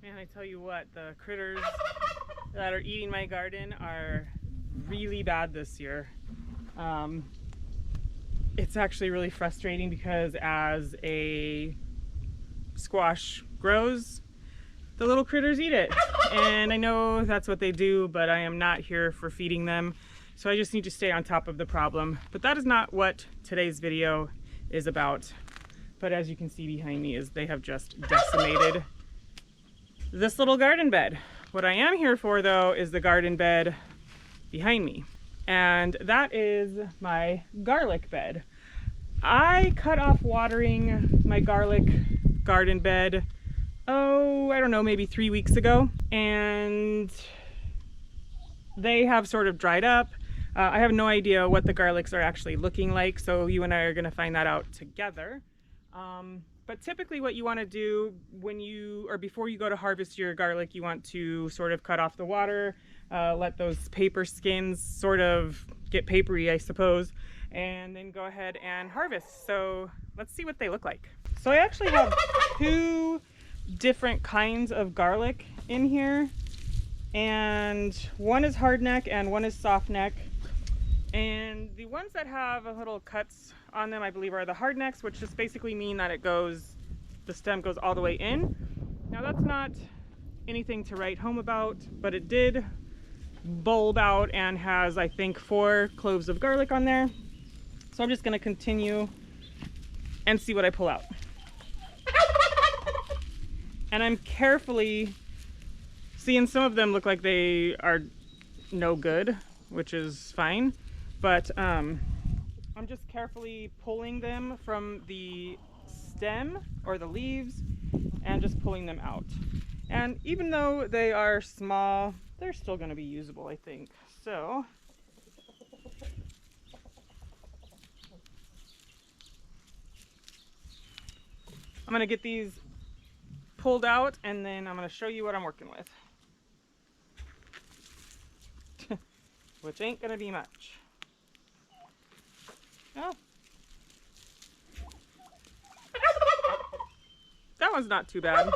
Man, I tell you what, the critters that are eating my garden are really bad this year. It's actually really frustrating because as a squash grows, the little critters eat it. And I know that's what they do, but I am not here for feeding them. So I just need to stay on top of the problem. But that is not what today's video is about. But as you can see behind me is they have just decimated this little garden bed. What I am here for though is the garden bed behind me. And that is my garlic bed. I cut off watering my garlic garden bed, I don't know, maybe 3 weeks ago. And they have sort of dried up. I have no idea what the garlics are actually looking like, so you and I are gonna find that out together. But typically what you want to do when you, or before you go to harvest your garlic, you want to sort of cut off the water, let those paper skins sort of get papery, I suppose, and then go ahead and harvest. So let's see what they look like. So I actually have two different kinds of garlic in here, and one is hardneck and one is softneck. And the ones that have a little cuts on them, I believe, are the hardnecks, which just basically mean that the stem goes all the way in. Now that's not anything to write home about, but it did bulb out and has, I think, 4 cloves of garlic on there. So I'm just gonna continue and see what I pull out. And I'm carefully seeing some of them look like they are no good, which is fine. But I'm just carefully pulling them from the stem or the leaves and just pulling them out. And even though they are small, they're still going to be usable, I think. So I'm going to get these pulled out and then I'm going to show you what I'm working with. Which ain't going to be much. Oh. That one's not too bad.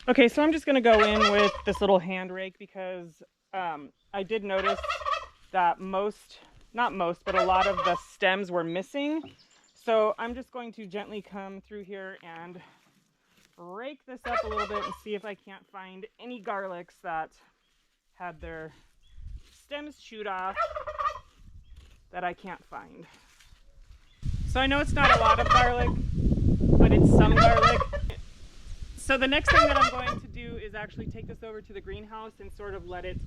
Okay, so I'm just going to go in with this little hand rake because I did notice that not most, but a lot of the stems were missing. So I'm just going to gently come through here and rake this up a little bit and see if I can't find any garlics that had their stems chewed off that I can't find. So I know it's not a lot of garlic, but it's some garlic. So the next thing that I'm going to do is actually take this over to the greenhouse and sort of let it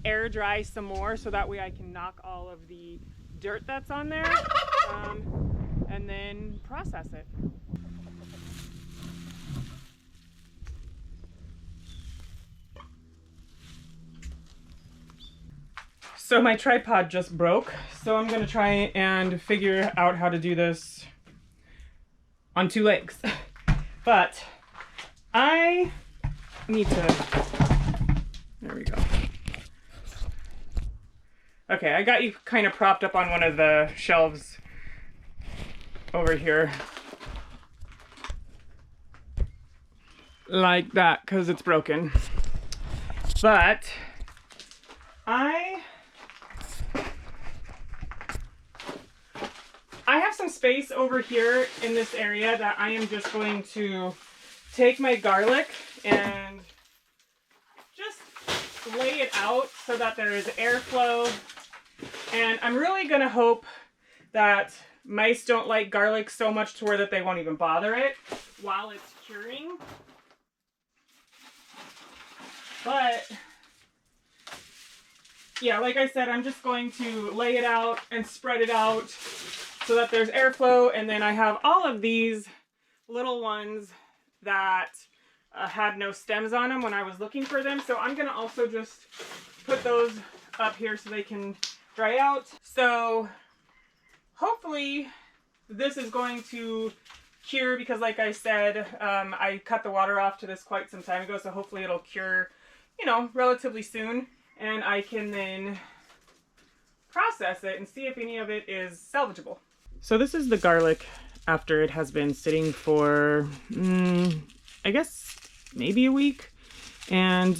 air dry some more so that way I can knock all of the dirt that's on there and then process it. So my tripod just broke, so I'm going to try and figure out how to do this on 2 legs. But I need to, there we go. Okay, I got you kind of propped up on one of the shelves over here. Like that, because it's broken. But I have some space over here in this area that I am just going to take my garlic and just lay it out so that there is airflow. And I'm really gonna hope that mice don't like garlic so much to where that they won't even bother it while it's curing. But yeah, like I said, I'm just going to lay it out and spread it out so that there's airflow, and then I have all of these little ones that had no stems on them when I was looking for them. So I'm gonna also just put those up here so they can dry out. So hopefully this is going to cure, because like I said, I cut the water off to this quite some time ago, so hopefully it'll cure, you know, relatively soon, and I can then process it and see if any of it is salvageable. So this is the garlic after it has been sitting for, I guess maybe a week, and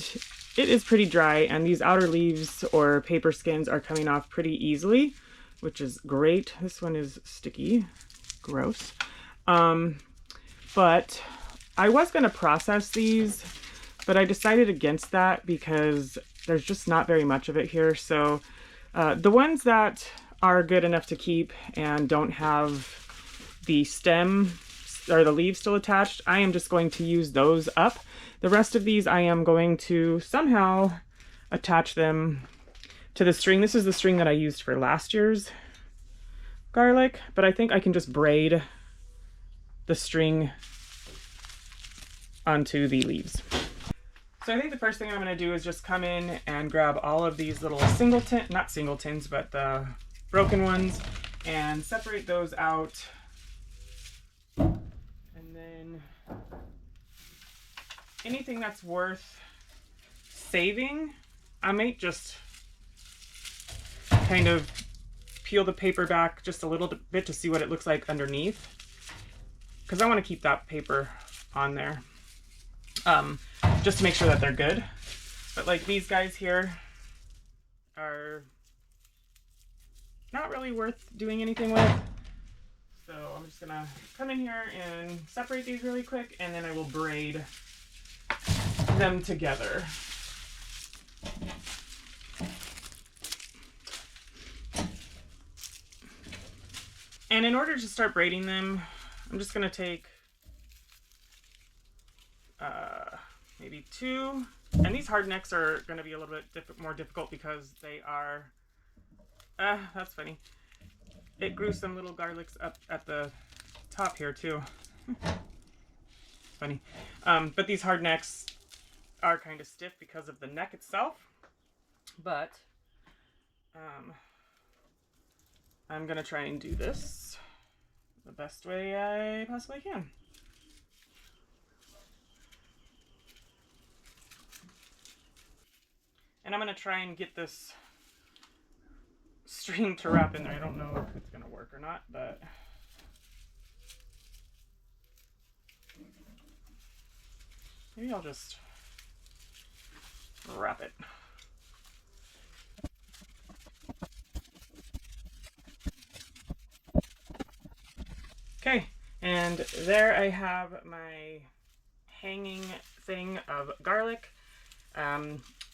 it is pretty dry, and these outer leaves or paper skins are coming off pretty easily, which is great. This one is sticky, gross. But I was going to process these, but I decided against that because there's just not very much of it here. So the ones that are good enough to keep and don't have the stem or the leaves still attached, I am just going to use those up. The rest of these I am going to somehow attach them to the string. This is the string that I used for last year's garlic, but I think I can just braid the string onto the leaves. So I think the first thing I'm going to do is just come in and grab all of these little not singletons, but the broken ones, and separate those out. And then anything that's worth saving, I might just kind of peel the paper back just a little bit to see what it looks like underneath, because I want to keep that paper on there, just to make sure that they're good. But like these guys here are not really worth doing anything with. So I'm just gonna come in here and separate these really quick, and then I will braid them together. And in order to start braiding them, I'm just gonna take maybe 2. And these hard necks are gonna be a little bit more difficult because they are, that's funny. It grew some little garlics up at the top here too. Funny. But these hard necks are kind of stiff because of the neck itself. But I'm gonna try and do this the best way I possibly can. And I'm gonna try and get this string to wrap in there. I don't know if it's gonna work or not, but maybe I'll just wrap it. Okay, and there I have my hanging thing of garlic.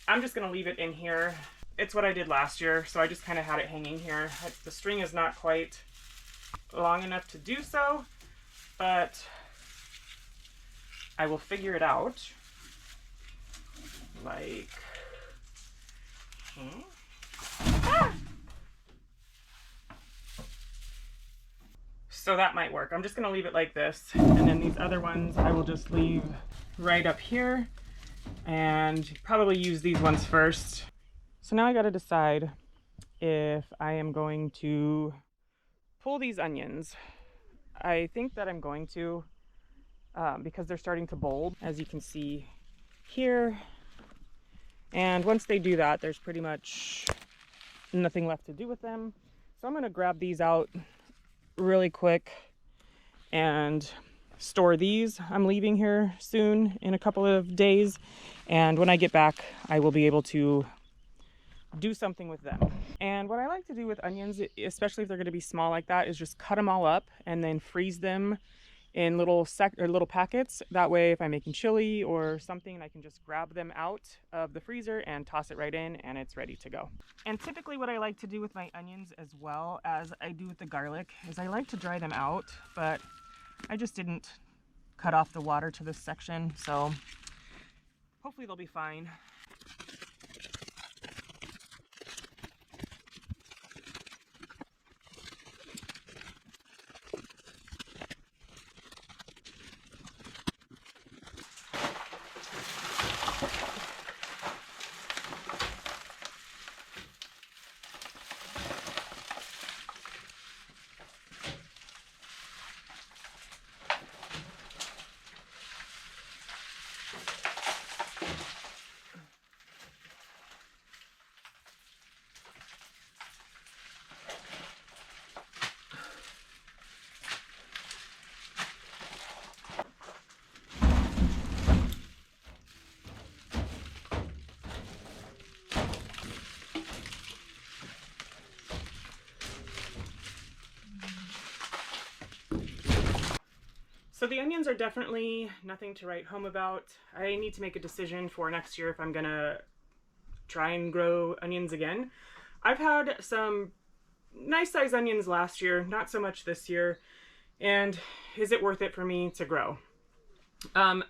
I'm just gonna leave it in here. It's what I did last year, so I just kind of had it hanging here. The string is not quite long enough to do so, but I will figure it out. Like, So that might work. I'm just gonna leave it like this, and then these other ones I will just leave right up here, and probably use these ones first. So now I gotta decide if I am going to pull these onions. I think that I'm going to, because they're starting to bulb, as you can see here. And once they do that, there's pretty much nothing left to do with them. So I'm gonna grab these out really quick and store these. I'm leaving here soon in a couple of days, and when I get back I will be able to do something with them. And what I like to do with onions, especially if they're going to be small like that, is just cut them all up and then freeze them in little packets. That way if I'm making chili or something, I can just grab them out of the freezer and toss it right in, and it's ready to go. And typically what I like to do with my onions, as well as I do with the garlic, is I like to dry them out, but I just didn't cut off the water to this section, so hopefully they'll be fine. So the onions are definitely nothing to write home about. I need to make a decision for next year if I'm gonna try and grow onions again. I've had some nice size onions last year, not so much this year. And is it worth it for me to grow?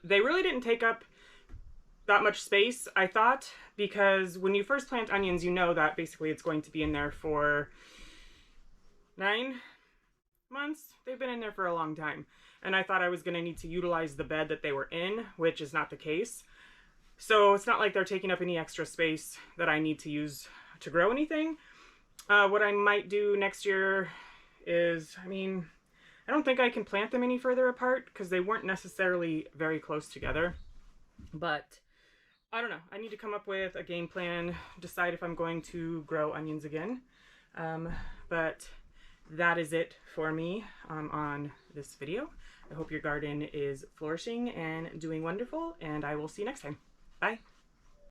They really didn't take up that much space, I thought, because when you first plant onions, you know that basically it's going to be in there for 9 months. They've been in there for a long time. And I thought I was going to need to utilize the bed that they were in, which is not the case. So it's not like they're taking up any extra space that I need to use to grow anything. What I might do next year is, I don't think I can plant them any further apart because they weren't necessarily very close together. But I don't know. I need to come up with a game plan, decide if I'm going to grow onions again. But that is it for me on this video. I hope your garden is flourishing and doing wonderful, and I will see you next time. Bye.